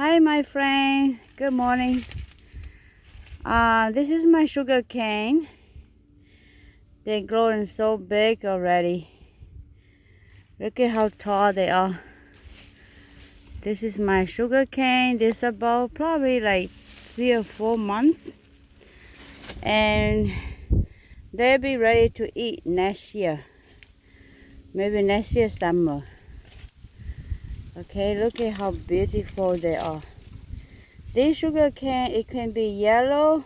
Hi, my friend. Good morning. This is my sugar cane. They're growing so big already. Look at how tall they are. This is my sugar cane. This is about probably like 3 or 4 months. And they'll be ready to eat next year. Maybe next year summer. Okay, look at how beautiful they are. This sugar cane, it can be yellow,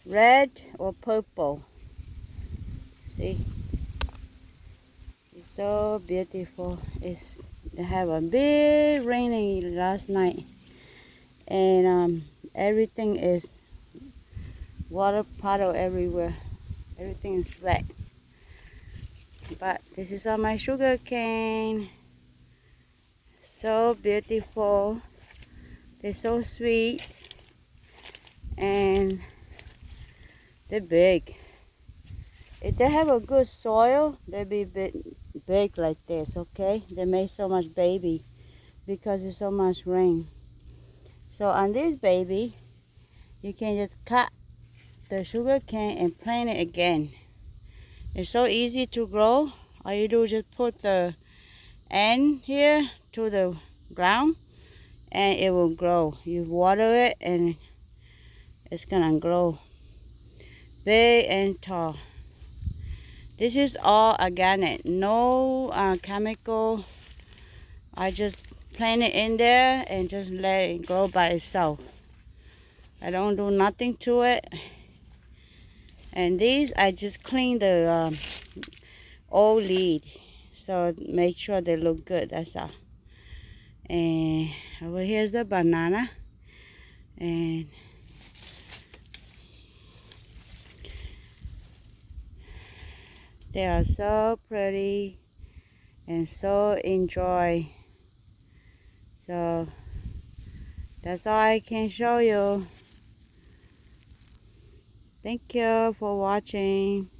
red, or purple. See? It's so beautiful. They have a big raining last night, and everything is water puddle everywhere. Everything is wet. But this is on my sugar cane. So beautiful. They're so sweet, and they're big. If they have a good soil, they'll be big like this, okay? They make so much baby because there's so much rain. So on this baby, you can just cut the sugar cane and plant it again. It's so easy to grow. All you do is just put the end here to the ground and it will grow. You water it and it's gonna grow big and tall. This is all organic, no chemical. I just plant it in there and just let it grow by itself. I don't do nothing to it. And these, I just clean the old lead, so make sure they look good. That's all. And over here's the banana, and they are so pretty and so enjoy. So that's all I can show you. Thank you for watching.